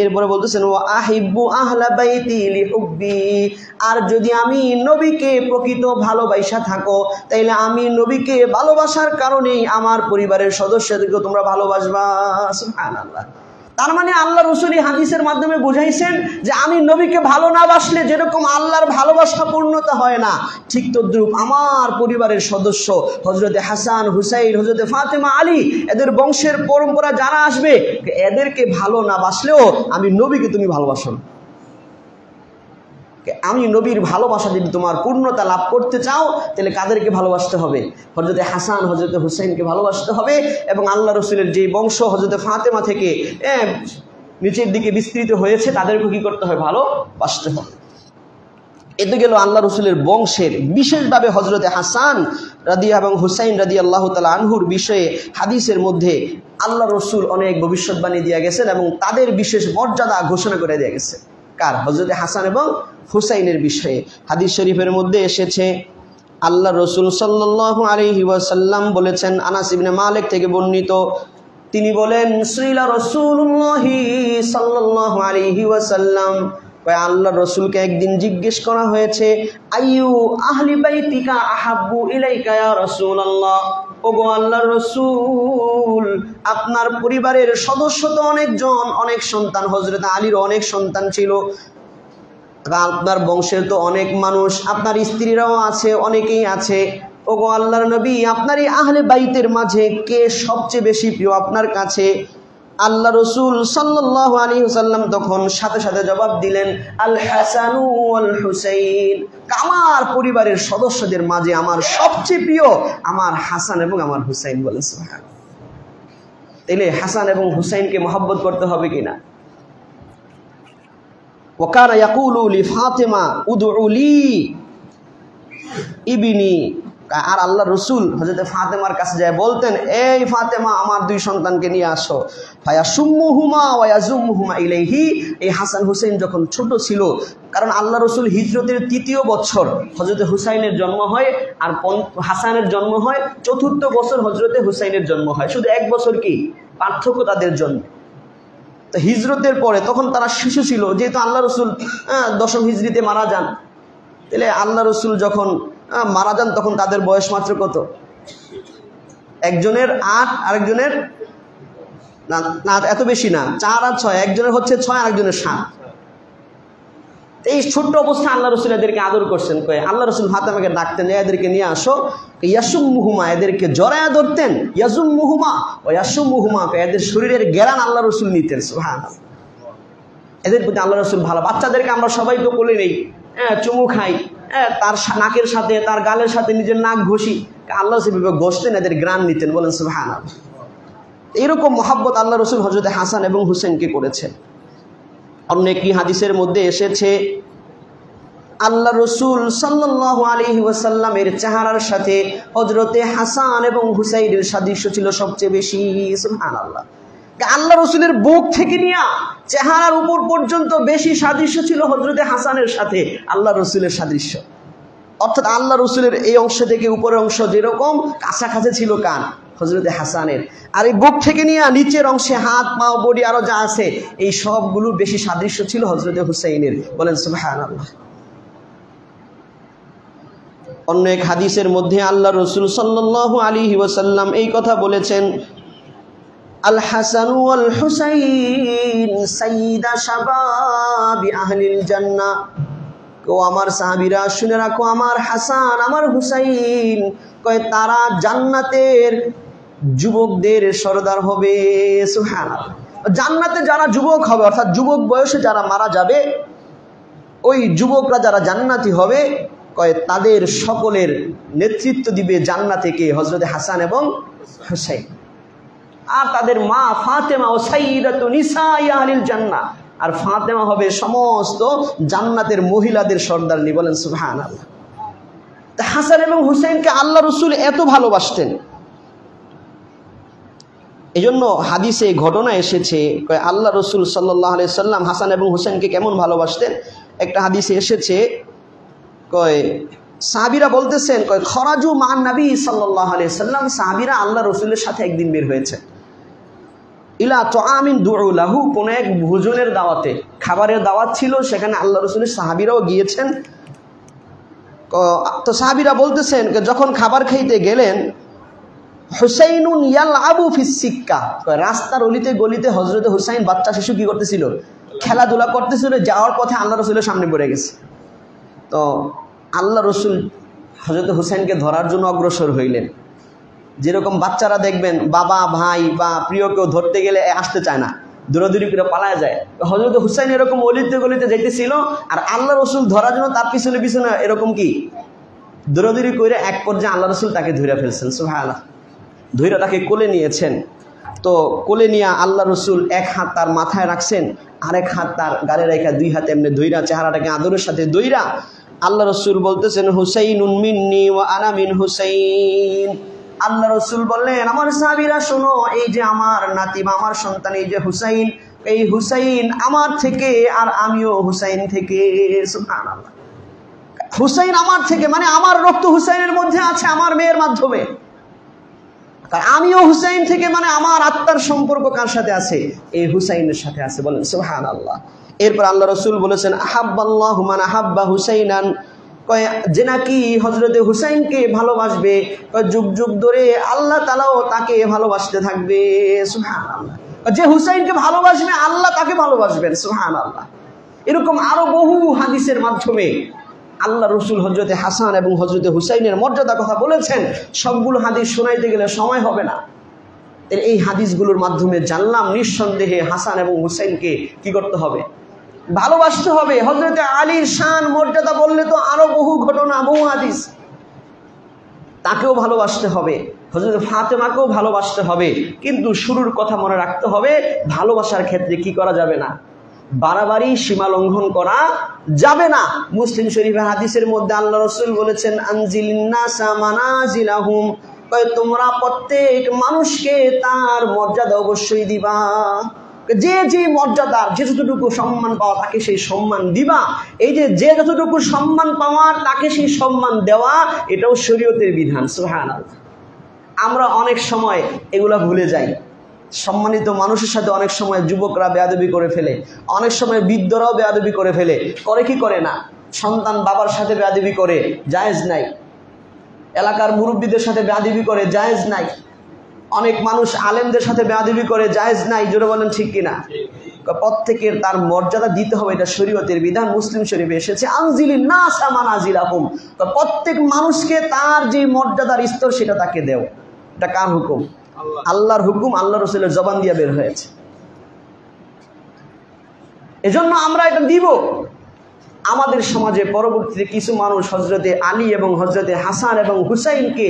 Speaker 1: এরপরে বলতেছেন ওয়া আহিব্বু আহলা বাইতি লিহুব্বি, আর যদি আমি নবীকে প্রকৃত ভালোবাসা থাকো, তাইলে আমি নবীকে ভালোবাসার কারণেই আমার পরিবারের সদস্যদেরকে তোমরা ভালোবাসবা। সুবহানাল্লাহ। তার মানে আল্লাহ রাসূল হাদিসের মাধ্যমে বুঝাইছেন যে আমি নবীকে ভালো না বাসলে যেরকম আল্লাহর ভালোবাসা পূর্ণতা হয় না, ঠিক তদ্রূপ আমার পরিবারের সদস্য হযরতে হাসান, হুসাইন, হযরতে ফাতেমা, আলী, এদের বংশের পরম্পরা যারা আসবে, এদেরকে ভালো না বাসলেও আমি নবীকে তুমি ভালোবাসো না। আমি নবীর ভালোবাসা যদি তোমার পূর্ণতা লাভ করতে চাও, তাহলে কাদেরকে ভালোবাসতে হবে? হযরতে হাসান, হযরতে হুসাইনকে ভালোবাসতে হবে। এবং আল্লাহ রাসূলের যে বংশ হযরতে ফাতেমা থেকে নিচের দিকে বিস্তৃত হয়েছে, তাদেরকে কি করতে হবে? ভালোবাসতে হবে। এতে গেল আল্লাহ রাসূলের বংশের। বিশেষভাবে হযরতে হাসান এবং হুসাইন রাদিয়াল্লাহু তাআলা আনহুর বিষয়ে হাদিসের মধ্যে আল্লাহ রাসূল অনেক ভবিষ্যৎবাণী দিয়ে গেছেন এবং তাদের বিশেষ মর্যাদা ঘোষণা করে দিয়ে গেছে। কার? হযরতে হাসান এবং হুসাইনের বিষয়ে হাদিস শরীফের মধ্যে এসেছে, আল্লাহ রাসূল সাল্লাল্লাহু আলাইহি ওয়াসাল্লাম বলেছেন, আনাস ইবনে মালিক থেকে বর্ণিত, তিনি বলেন সুইলা রাসূলুল্লাহ সাল্লাল্লাহু আলাইহি ওয়াসাল্লাম, আল্লাহ রাসূলকে একদিন জিজ্ঞেস করা হয়েছে, আইয়ু আহলি বাইতিকা আহাব্বু ইলাইকা ইয়া রাসূলুল্লাহ, ওগো আল্লাহর রাসূল, আপনার পরিবারের সদস্য তো অনেকজন, অনেক সন্তান, হযরত আলীর অনেক সন্তান ছিল, আপনার বংশের তো অনেক মানুষ, আপনার স্ত্রীরাও আছে, অনেকেই আছে, ওগো আল্লাহর নবী, আপনার এই আহলে বাইতের মাঝে কে সবচেয়ে বেশি প্রিয় আপনার কাছে? আল্লাহ রাসূল সাল্লাল্লাহু আলাইহি ওয়াসাল্লাম তখন সাথে সাথে জবাব দিলেন, আল হাসান ওয়াল হুসাইন, আমার পরিবারের সদস্যদের মাঝে আমার সবচেয়ে প্রিয় আমার হাসান এবং আমার হুসাইন। বলেন সুবহানাল্লাহ। তাইলে হাসান এবং হুসাইনকে মহব্বত করতে হবে কিনা? ওয়াকানা ইয়াকুলু লি ফাতেমা উদউ লি ইবনি, আর আল্লাহ রাসূল হযরত ফাতেমার কাছে যায় বলতেন, এই ফাতেমা, আমার দুই সন্তানকে নিয়ে আসো। ফায়াসুম্মুহুমা ওয়া ইয়াজুমুহুমা ইলাইহি, এই হাসান হুসাইন যখন ছোট ছিল, কারণ আল্লাহ রাসূল হিজরতের ৩য় বছর হযরত হুসাইনের জন্ম হয়, আর হাসানের জন্ম হয় ৪র্থ বছর হযরত হুসাইনের জন্ম হয়, শুধু ১ বছর কি পার্থক্য তাদের জন্য। তো হিজরতের পরে তখন তারা শিশু ছিল, যেহেতু আল্লাহ রাসূল ১০ম হিজরিতে মারা যান, তাহলে আল্লাহ রাসূল যখন মারা যান তখন তাদের বয়স মাত্র কত? একজনের 8, আরেকজনের না এত বেশি না, 4 আর 6, একজনের হচ্ছে 6, আরেকজনের 7। এই ছোট্ট অবস্থায় আল্লাহ রসুল এদেরকে আদর করছেন। আল্লাহ রসুল ফাতেমাকে ডাকতেন, এদেরকে নিয়ে আসো। ইয়াসুম্মুহুমা, এদেরকে জড়ায়া ধরতেন। ইয়াজুম্মুহুমা ও ইয়াসুম্মুহুমা, এদের শরীরের জ্ঞান আল্লাহ রসুল নিতেন। সুবহানাল্লাহ। এদের প্রতি আল্লাহ রসুল ভালো। বাচ্চাদেরকে আমরা সবাই তো কোলে নেই, চুমু খাই, তার নাকের সাথে তার গালের সাথে নিজের নাক ঘষি। আল্লাহ রসুল ঘষতেন, এদের গ্রাণ নিতেন। বলেন সুবহানাল্লাহ। এইরকম মহাব্বত আল্লাহ রসুল হযরত হাসান এবং হুসেনকে করেছেন। অন্য একটি হাদিসের মধ্যে এসেছে, আল্লাহ রসুল সাল্লাল্লাহু আলাইহি ওয়াসাল্লামের চেহারার সাথে হযরতে হাসান এবং হুসাইনের সাদৃশ্য ছিল সবচেয়ে বেশি। সুবহানাল্লাহ। আল্লাহ রসুলের বুক থেকে নিয়ে চেহারার উপর পর্যন্ত বেশি সাদৃশ্য ছিল হযরতে হাসানের সাথে আল্লাহ রসুলের সাদৃশ্য। অর্থাৎ আল্লাহ রসুলের এই অংশ থেকে উপরের অংশ যেরকম কাছাকাছি ছিল কান হযরতে হাসানের, আর এই বুক থেকে নিয়ে নিচের অংশে হাত পা বডি আরো যা আছে এই সবগুলো বেশি সাদৃশ্য ছিল হযরতে হুসাইনের। বলেন সুবহানাল্লাহ। অন্য এক হাদিসের মধ্যে আল্লাহ রসুল সাল্লাল্লাহু আলাইহি ওয়াসাল্লাম এই কথা বলেছেন, আল হাসান ওয়াল হুসাইন সাইয়্যিদা শাবাবি আহলিল জান্নাহ। ও আমার সাহাবীরা শুনে রাখো, আমার হাসান আমার হুসাইন তারা জান্নাতের যুবকদের সরদার হবে। সুবহানাল্লাহ। জান্নাতে যারা যুবক হবে, অর্থাৎ যুবক বয়সে যারা মারা যাবে, ওই যুবকরা যারা জান্নাতি হবে, তাদের সকলের নেতৃত্ব দিবে জান্নাতে কে? হযরত হাসান এবং হুসাইন। আর তাদের মা ফাতেমা ও সাইয়্যিদাতু নিসাই আহলিল জান্নাহ, আর ফাতেমা হবে সমস্ত জান্নাতের মহিলাদের সর্দারনি। বলেন সুবহানাল্লাহ। হাসান এবং হুসাইনকে আল্লাহ রসুল এত ভালোবাসতেন, এই জন্য হাদিসে ঘটনা এসেছে আল্লাহ রসুল সাল্লাল্লাহু আলাইহি সাল্লাম হাসান এবং হুসাইনকে কেমন ভালোবাসতেন। একটা হাদিসে এসেছে, সাহাবীরা বলতেছেন, খরাজু মান নবী সাল্লাল্লাহু আলাইহি সাল্লাম, সাহাবীরা আল্লাহ রসুলের সাথে একদিন বের হয়েছে, ইলা তুআমিন দুউ লাহু, কোন এক ভোজনের দাওয়াতে, খাবারের দাওয়াত ছিল, সেখানে আল্লাহ রসুলের সাহাবীরাও গিয়েছেন। তো সাহাবীরা বলতেছেন, যখন খাবার খাইতে গেলেন, হুসাইনুন ইয়ালআবু ফিস সিক্কা, রাস্তার অলিতে গলিতে হযরত হুসাইন বাচ্চা শিশু কি করতেছিল? খেলাধুলা করতেছিল। যাওয়ার পথে আল্লাহ রসুলের সামনে পড়ে গেছে। তো আল্লাহ রসুল হযরত হুসাইনকে ধরার জন্য অগ্রসর হইলেন। যেরকম বাচ্চারা দেখবেন বাবা ভাই বা প্রিয় কেউ ধরতে গেলে আসতে চায় না, দৌড়াদৌড়ি করে পালায় যায়। হযরত হুসাইন এরকম অলিতে গলিতে যাইতেছিল, আর আল্লাহ রসুল ধরার জন্য তার পিছনে পিছনে এরকম কি দৌড়াদৌড়ি করে এক পর্যায়ে আল্লাহ রসুল তাকে ধরে ফেলছেন। সুবহানাল্লাহ। ধইরা তাকে কোলে নিয়েছেন। তো কোলে নিয়ে আল্লাহ রসুল এক হাত তার মাথায় রাখছেন, আরেক হাত তার গালে রেখা, দুই হাতে এমনি ধইরা চেহারাটাকে আদরের সাথে ধইরা আল্লাহ রসুল বলতেছেন, হুসাইনুন মিন্নি ওয়া আনা মিন হুসাইন। আল্লাহ রসুল বললেন, আমার সাহাবীরা শোনো, এই যে আমার নাতি বা আমার সন্তান, এই যে হুসাইন, এই হুসাইন আমার থেকে আর আমিও হুসাইন থেকে। সুবহানাল্লাহ। হুসাইন আমার থেকে মানে আমার রক্ত হুসাইনের মধ্যে আছে আমার মেয়ের মাধ্যমে, আর আমিও হুসাইন থেকে মানে আমার আত্মার সম্পর্ক কার সাথে আছে? এই হুসাইনের সাথে আছে। বলেন সুবহানাল্লাহ। এরপর আল্লাহ রসুল বলেছেন, আহাব্বাল্লাহু মান আহাব্বা হুসাইনান, যে নাকি হযরতে হুসাইনকে ভালোবাসবে, যুগ যুগ ধরে আল্লাহ তাআলাও তাকে ভালোবাসতে থাকবে। সুবহানাল্লাহ। যে হুসাইনকে ভালোবাসবে আল্লাহ তাকে ভালোবাসবেন। সুবহানাল্লাহ। এরকম আরো বহু হাদিসের মাধ্যমে আল্লাহ রসুল হযরতে হাসান এবং হযরতে হুসাইনের মর্যাদা কথা বলেছেন। সবগুলো হাদিস শোনাইতে গেলে সময় হবে না। এই হাদিসগুলোর মাধ্যমে জানলাম নিঃসন্দেহে হাসান এবং হুসাইনকে কি করতে হবে? ভালোবাসতে হবে। হযরতে আলীর শান মর্যাদা বললে তো আরো বহু ঘটনা, বহু হাদিস। তাকেও ভালোবাসতে হবে, হযরত ফাতেমাকেও ভালোবাসতে হবে। কিন্তু শুরুর কথা মনে রাখতে হবে, ভালোবাসার ক্ষেত্রে কি করা যাবে না? বাড়াবাড়ি, সীমা লঙ্ঘন করা যাবে না। মুসলিম শরীফের হাদিসের মধ্যে আল্লাহ রসুল বলেছেন, আনজিলিন নাসা মানাজিলাহুম, তোমরা প্রত্যেক মানুষকে তার মর্যাদা অবশ্যই দিবা। যে যে মর্যাদার যে যতটুকু সম্মান পাওয়া তাকে সেই সম্মান দিবা। এই যে যে যতটুকু সম্মান পাওয়ার তাকে সেই সম্মান দেওয়া, এটাও শরীয়তের বিধান। সুবহানাল্লাহ। আমরা অনেক সময় এগুলা ভুলে যাই। সম্মানিত মানুষের সাথে অনেক সময় যুবকরা বেয়াদবি করে ফেলে, অনেক সময় বৃদ্ধরাও বেয়াদবি করে ফেলে। করে কি করে না? সন্তান বাবার সাথে বেয়াদবি করে, জায়েজ নাই। এলাকার মুরব্বীদের সাথে বেয়াদবি করে, জায়েজ নাই। অনেক মানুষ আলেমদের সাথে বেয়াদবি করে, জায়েজ নাই, জোরে বলেন ঠিক কিনা? প্রত্যেকের তার মর্যাদা দিতে হবে, এটা শরীয়তের বিধান, মুসলিম শরীফে এসেছে। আনজিলিন নাস মানাজিলাহুম, প্রত্যেক মানুষকে তার যে মর্যাদার স্তর সেটা তাকে দেও। এটা কার হুকুম? আল্লাহর হুকুম, আল্লাহ রাসূলের জবান দিয়ে বের হয়েছে। এজন্য আমরা এটা দিব। আমাদের সমাজে পরবর্তীতে কিছু মানুষ হযরতে আলী এবং হযরতে হাসান এবং হুসাইনকে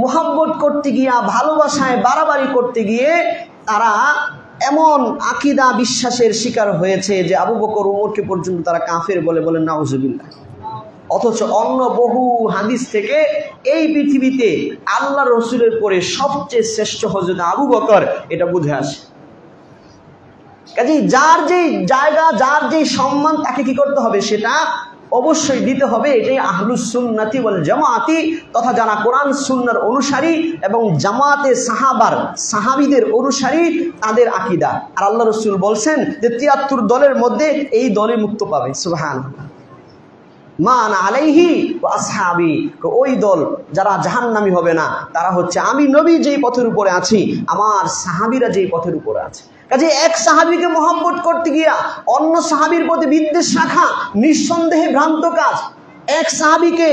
Speaker 1: মুহাব্বত করতে গিয়ে, ভালোবাসায় বাড়াবাড়ি করতে গিয়ে তারা এমন আকীদা বিশ্বাসের শিকার হয়েছে যে আবু বকর ওমরকে পর্যন্ত তারা কাফের বলে, বলেন নাউজুবিল্লাহ। অথচ অন্য বহু হাদিস থেকে এই পৃথিবীতে আল্লাহ রসুলের পরে সবচেয়ে শ্রেষ্ঠ হযরত আবু বকর, এটা বুঝে আসে। কাজেই যার যেই জায়গা, যার যেই সম্মান তাকে কি করতে হবে, সেটা অবশ্যই দিতে হবে। এটাই আহলুস সুন্নাতি ওয়াল জামাআতি, তথা যারা কোরআন সুন্নাহর অনুসারী এবং জামাতে সাহাবীদের অনুসারী, তাদের আকীদা। আর আল্লাহ রাসূল বলছেন যে ৭৩ দলের মধ্যে এই দলই মুক্ত পাবে। সুবহানাল্লাহ। মা আনা আলাইহি ওয়া আসহাবি, ওই দল যারা জাহান্নামী হবে না, তারা হচ্ছে আমি নবী যেই পথের উপরে আছি, আমার সাহাবীরা যেই পথের উপরে আছে। কাজে এক সাহাবীকে মহব্বত করতে গিয়া অন্য সাহাবীর প্রতি বিদ্বেষ রাখা নিঃসন্দেহে ভ্রান্ত কাজ। এক সাহাবীকে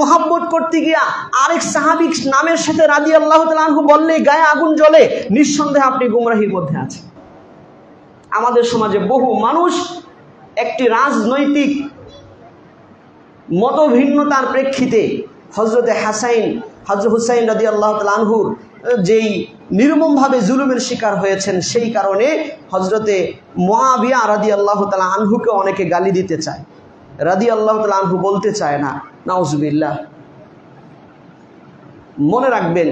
Speaker 1: মহব্বত করতে গিয়া আরেক সাহাবীর নামের সাথে রাদিয়াল্লাহু তাআলা আনহু বললে গায়ে আগুন জ্বলে, নিঃসন্দেহে আপনি গুমরাহির মধ্যে আছেন। আমাদের সমাজে বহু মানুষ একটি রাজনৈতিক মতভিন্নতার প্রেক্ষিতে হযরতে হুসাইন রাদিয়াল্লাহু তাআলা আনহুর যেই নির্মমভাবে জুলুমের শিকার হয়েছেন, সেই কারণে হযরতে মুআবিয়া রাদিয়াল্লাহু তাআলা আনহুকে অনেকে গালি দিতে চায়, রাদিয়াল্লাহু তাআলা আনহু বলতে চায় না। নাউজুবিল্লাহ। মনে রাখবেন,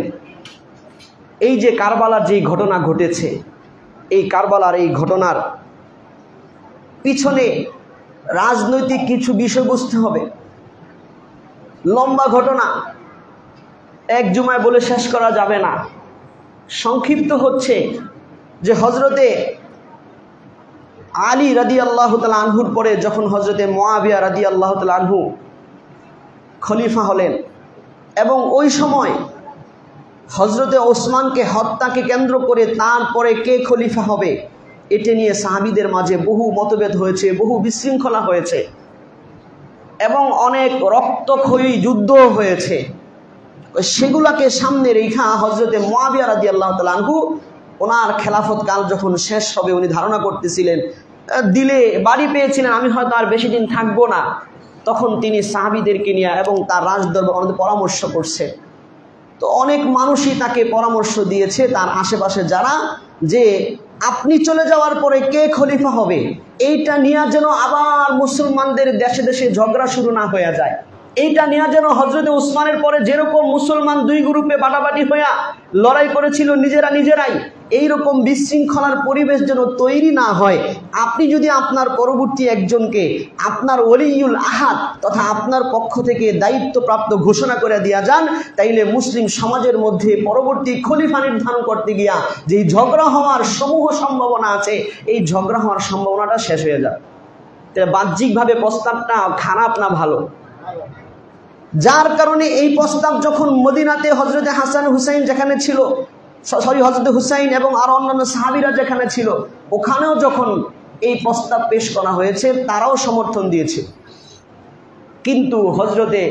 Speaker 1: এই যে কারবালার যেই ঘটনা ঘটেছে, এই কারবালার এই ঘটনার পিছনে রাজনৈতিক কিছু বিষয় বুঝতে হবে। লম্বা ঘটনা, এক জুমায় বলে শেষ করা যাবে না। সংক্ষিপ্ত হচ্ছে যে হযরতে আলী রাদিয়াল্লাহু তাআলা আনহুর পরে যখন হযরতে মুআবিয়া রাদিয়াল্লাহু তাআলা আনহু খলিফা হলেন, এবং ওই সময় হযরতে ওসমানকে হত্যাকে কেন্দ্র করে তারপরে কে খলিফা হবে, এটা নিয়ে সাহাবীদের মাঝে বহু মতভেদ হয়েছে, বহু বিশৃঙ্খলা হয়েছে এবং অনেক রক্তক্ষয়ী যুদ্ধ হয়েছে। সেগুলাকে সামনে রেখা হযরতে মুআবিয়া রাদিয়াল্লাহু তাআলা আনহু ওনার খেলাফত কাল যখন শেষ হবে, উনি ধারণা করতেছিলেন, দিলে বাড়ি পেয়েছিলেন, আমি হয়তো আর বেশি দিন থাকবো না। তখন তিনি সাহাবীদেরকে নিয়ে এবং তার রাজদরবার ওনাদের পরামর্শ করছে। তো অনেক মানুষই তাকে পরামর্শ দিয়েছে, তার আশেপাশে যারা, যে আপনি চলে যাওয়ার পরে কে খলিফা হবে, এইটা নিয়ে যেন আবার মুসলমানদের দেশে দেশে ঝগড়া শুরু না হয়ে যায়। এইটা নিয়ে যেন হযরতে ওসমানের পরে যেরকম মুসলমান দুই গ্রুপে বাটাবাটি হইয়া লড়াই করেছিল নিজেরাই, এইরকম বিশৃঙ্খলার পরিবেশ যেন তৈরি না হয়। আপনি যদি আপনার পরবর্তী একজনকে আপনার ওলিউল আহাদ তথা আপনার পক্ষ থেকে দায়িত্বপ্রাপ্ত ঘোষণা করে দিয়া যান, তাইলে মুসলিম সমাজের মধ্যে পরবর্তী খলিফা নির্ধারণ করতে গিয়া যেই ঝগড়া হওয়ার সমূহ সম্ভাবনা আছে, এই ঝগড়া হওয়ার সম্ভাবনাটা শেষ হয়ে যাবে। তাহলে বাহ্যিকভাবে প্রস্তাবটা খারাপ না ভালো? যার কারণে এই প্রস্তাব যখন মদিনাতে হযরতে হাসান হুসাইন যেখানে ছিল, হযরতে হুসাইন এবং আর অন্যান্য সাহাবীরা যেখানে ছিল, ওখানেও যখন এই প্রস্তাব পেশ করা হয়েছে, তারাও সমর্থন দিয়েছে। কিন্তু হযরতে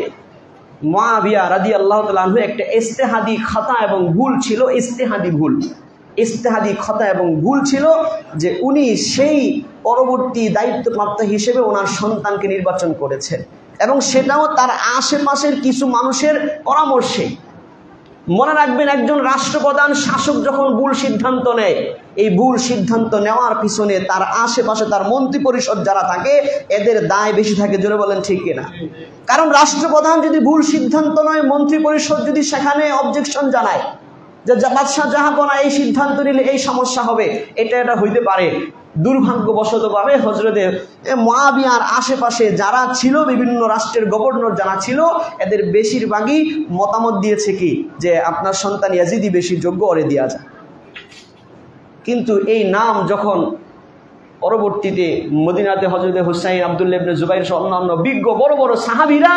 Speaker 1: মুআবিয়া রাদিয়াল্লাহু তাআলা আনহু একটা ইজতিহাদি খাতা এবং ভুল ছিল, ইজতিহাদি খাতা এবং ভুল ছিল যে উনি সেই পরবর্তী দায়িত্বপ্রাপ্ত হিসেবে ওনার সন্তানকে নির্বাচন করেছেন, এবং সেটাও তার আশেপাশের কিছু মানুষের পরামর্শে। মনে রাখবেন, একজন রাষ্ট্রপ্রধান শাসক যখন ভুল সিদ্ধান্ত নেয়, এই ভুল সিদ্ধান্ত নেওয়ার পিছনে তার আশেপাশে তার মন্ত্রী পরিষদ যারা থাকে, এদের দায় বেশি থাকে। জোরে বলেন ঠিক কিনা? কারণ রাষ্ট্রপ্রধান যদি ভুল সিদ্ধান্ত নয়, মন্ত্রী পরিষদ যদি সেখানে অবজেকশন জানায় যে বাদশাহ জাহাপনা এই সিদ্ধান্ত নিলে এই সমস্যা হবে, এটা হইতে পারে। দুর্ভাগ্যবশত ভাবে হযরতে মুআবিয়ার আশেপাশে যারা ছিল, বিভিন্ন রাষ্ট্রের গভর্নর যারা ছিল, এদের বেশিরভাগই মতামত দিয়েছে কি যে আপনার সন্তান ইয়াজিদি বেশি যোগ্য, ওরে দেওয়া যায়। কিন্তু এই নাম যখন পরবর্তীতে মদিনাতে হযরতে হুসাইন, আব্দুল্লাহ ইবনে জুবাইর সহ অন্যান্য বিজ্ঞ বড় বড় সাহাবীরা,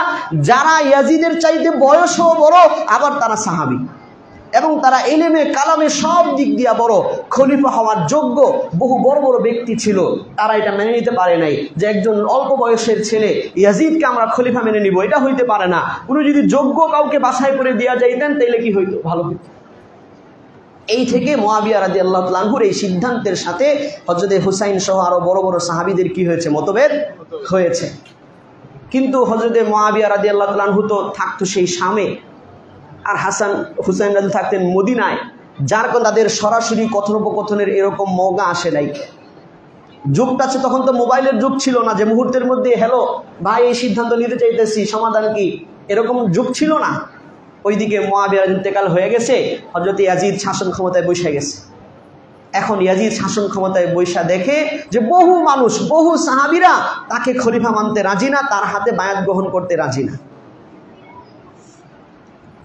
Speaker 1: যারা ইয়াজিদের চাইতে বয়সও বড়, আবার তারা সাহাবী, এবং তারা ইলমে কালামে সব দিক দিয়া বড়, খলিফা হওয়ার যোগ্য বহু বড় বড় ব্যক্তি ছিল। তারা এটা মেনে নিতে পারে নাই যে একজন অল্প বয়সের ছেলে ইয়াজিদকে আমরা খলিফা মেনে নিব, এটা হইতে পারে না। কোনো যদি যোগ্য কাউকে বাছাই করে দেওয়া যাইতেন তাইলে কি হইতো, ভালো হইতো। এই থেকে মুআবিয়া রাদিয়াল্লাহু তাআলা আনহুর এই সিদ্ধান্তের সাথে হযরত হুসাইন সহ আরো বড় বড় সাহাবীদের কি হয়েছে, মতভেদ হয়েছে। কিন্তু হযরত মুআবিয়া রাদিয়াল্লাহু তাআলা আনহু তো থাকতো সেই শামে, আর হাসান হুসাইন রাদিয়াল্লাহু থাকতেন মদিনায়, যার কারণে তাদের সরাসরি কথোপকথনের এরকম মৌকা আসে নাই। যুগটা আছে তখন তো মোবাইলের যুগ ছিল না যে মুহূর্তের মধ্যে হ্যালো ভাই এই সিদ্ধান্ত নিতে চাইতেছি, সমাধান কি, এরকম যুগ ছিল না। ওইদিকে মুআবিয়ার ইন্তেকাল হয়ে গেছে, হযরত ইয়াজিদ শাসন ক্ষমতায় বসে গেছে। এখন ইয়াজিদ শাসন ক্ষমতায় বৈশা দেখে যে বহু মানুষ, বহু সাহাবীরা তাকে খলিফা মানতে রাজি না, তার হাতে বায়াত গ্রহণ করতে রাজি না।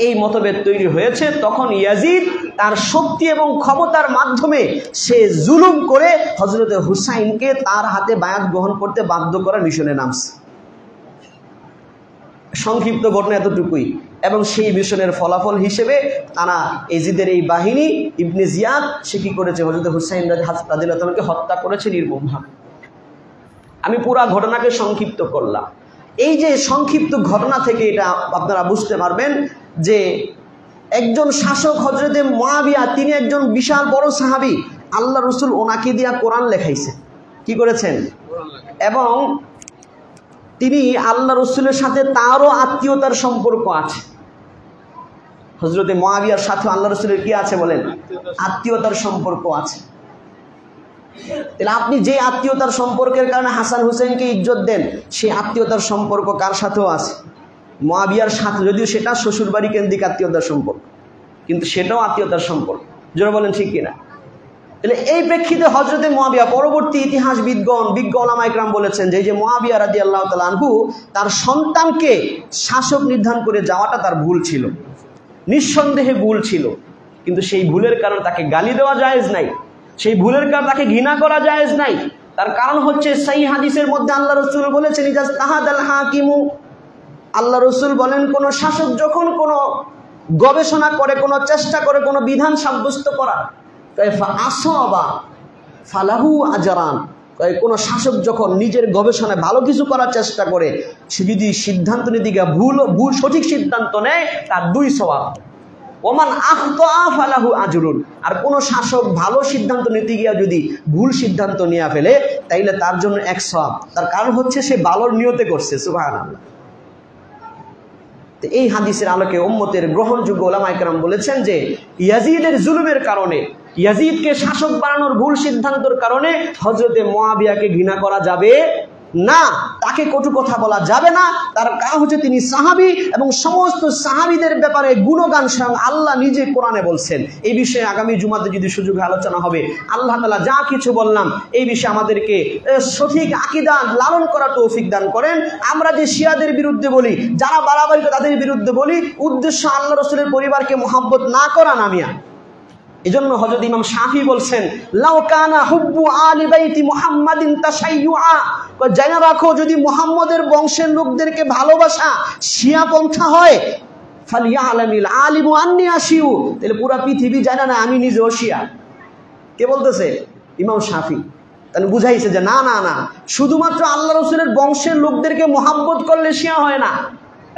Speaker 1: এই মতভেদ তৈরি হয়েছে। তখন ইয়াজিদ তার শক্তি এবং ক্ষমতার মাধ্যমে সে জুলুম করে হযরত হুসাইনকে তার হাতে বায়াত গ্রহণ করতে বাধ্য করার মিশনে নামছে। সংক্ষিপ্ত ঘটনা এতটুকুই। এবং সেই মিশনের ফলাফল হিসেবে তারা ইয়াজিদের এই বাহিনী ইবনে জিয়াদ সে কি করেছে, হযরত হুসাইন রাদিয়াল্লাহু তাআলাকে হত্যা করেছে নির্মমভাবে। আমি পুরা ঘটনাকে সংক্ষিপ্ত করলাম। এই যে সংক্ষিপ্ত ঘটনা থেকে এটা আপনারা বুঝতে পারবেন যে একজন শাসক হযরতে মুআবিয়া, তিনি একজন বিশাল বড় সাহাবী, আল্লাহ রাসূল ওনাকে দিয়া কোরআন লেখাইছে, কি করেছেন, এবং তিনি আল্লাহ রাসূলের সাথে তারও আত্মীয়তার সম্পর্ক আছে। হযরতে মুআবিয়ার সাথে আল্লাহ রাসূলের কি আছে বলেন, আত্মীয়তার সম্পর্ক আছে। তাহলে আপনি যে আত্মীয়তার সম্পর্কের কারণে হাসান হুসাইনকে ইজ্জত দেন, সেই আত্মীয়তার সম্পর্ক কার সাথেও আছে, মুআবিয়ার সাথে। যদিও সেটা শ্বশুরবাড়ি কেন্দ্রিক আত্মীয়তার সম্পর্ক, কিন্তু সেটাও আত্মীয়তার সম্পর্ক। জোরে বলেন ঠিক কিনা? তাহলে এই প্রেক্ষিতে হযরতে মুআবিয়া, পরবর্তী ইতিহাসবিদগণ, বিজ্ঞ ওলামা ইকরাম বলেছেন যে এই যে মুআবিয়া রাদিয়াল্লাহু তাআলা আনহু তার সন্তানকে শাসক নির্ধারণ করে যাওয়াটা তার ভুল ছিল, নিঃসন্দেহে ভুল ছিল। কিন্তু সেই ভুলের কারণে তাকে গালি দেওয়া জায়েজ নাই, সেই ভুলের কারণে তাকে ঘৃণা করা জায়েজ নাই। তার কারণ হচ্ছে সহিহ হাদিসের মধ্যে আল্লাহ রাসূল বলেছেন, ইজা তাহাদাল হাকিমু, আল্লাহ রাসূল বলেন কোন শাসক যখন কোনো গবেষণা করে, কোনো চেষ্টা করে কোনো বিধান সাব্যস্ত করা, আসবা ফালাহু আজরান, কোনো শাসক যখন নিজের গবেষণায় ভালো কিছু করার চেষ্টা করে, সে যদি সিদ্ধান্ত নিতে গিয়ে ভুল সঠিক সিদ্ধান্ত নেয়, তার 2 সওয়াব। ওমান আখতা ফালাহু আজরুন, আর কোন শাসক ভালো সিদ্ধান্ত নিতে গিয়া যদি ভুল সিদ্ধান্ত নিয়ে ফেলে, তাইলে তার জন্য 1 সওয়াব। তার কারণ হচ্ছে সে ভালোর নিয়তে করছে। সুবহানাল্লাহ। এই হাদিসের আলোকে উম্মতের গ্রহণযোগ্য ওলামা ইকরাম বলেছেন যে ইয়াজিদের জুলুমের কারণে, ইয়াজিদকে শাসক বানানোর ভুল সিদ্ধান্তের কারণে হযরতে মুআবিয়াকে ঘৃণা করা যাবে না, তাকে কটু কথা বলা যাবে না। তার কারণ হচ্ছে তিনি সাহাবী, এবং সমস্ত সাহাবীদের ব্যাপারে গুণগান স্বয়ং আল্লাহ নিজে কোরআনে বলছেন। এই বিষয়ে আগামী জুমাতে যদি সুযোগ আলোচনা হবে। আল্লাহ তাআলা যা কিছু বললাম এই বিষয়ে আমাদেরকে সঠিক আকীদা লালন করার তৌফিক দান করেন। আমরা যে শিয়াদের বিরুদ্ধে বলি, যারা বাড়াবাড়ি তাদের বিরুদ্ধে বলি, উদ্দেশ্য আল্লাহ রাসূলের পরিবারকে মুহাব্বত না করা নামিয়া। এজন্য হযরত ইমাম শাফি বলছেন, লাউ কানা হুব্বু আলি বাইতি মুহাম্মাদিন তাশাইয়ুআ, জানা রাখো যদি মুহাম্মদের বংশের লোকদেরকে ভালোবাসা শিয়া পন্থা হয়, ফালিয়ালামিল আলিমু আন্নী আশিউ, তাহলে পুরো পৃথিবী জানে না আমি নিজেও শিয়া। কে বলতেছে? ইমাম শাফি। তাহলে বুঝাইছে যে না না না, শুধুমাত্র আল্লাহ রাসূলের বংশের লোকদেরকে মুহাব্বত করলে শিয়া হয় না,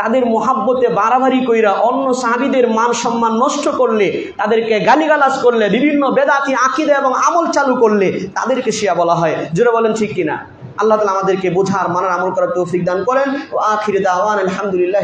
Speaker 1: তাদের মোহাব্বতে বাড়াবাড়ি কইরা অন্য সাহাবীদের মান সম্মান নষ্ট করলে, তাদেরকে গালিগালাজ করলে, বিভিন্ন বেদাতি আকীদা এবং আমল চালু করলে তাদেরকে শিয়া বলা হয়। জোরে বলেন ঠিক কিনা? আল্লাহ তাআলা আমাদেরকে বোঝার, মানার, আমল করার তৌফিক দান করেন। ওয়া আখিরু দাওয়ানা আলহামদুলিল্লাহ।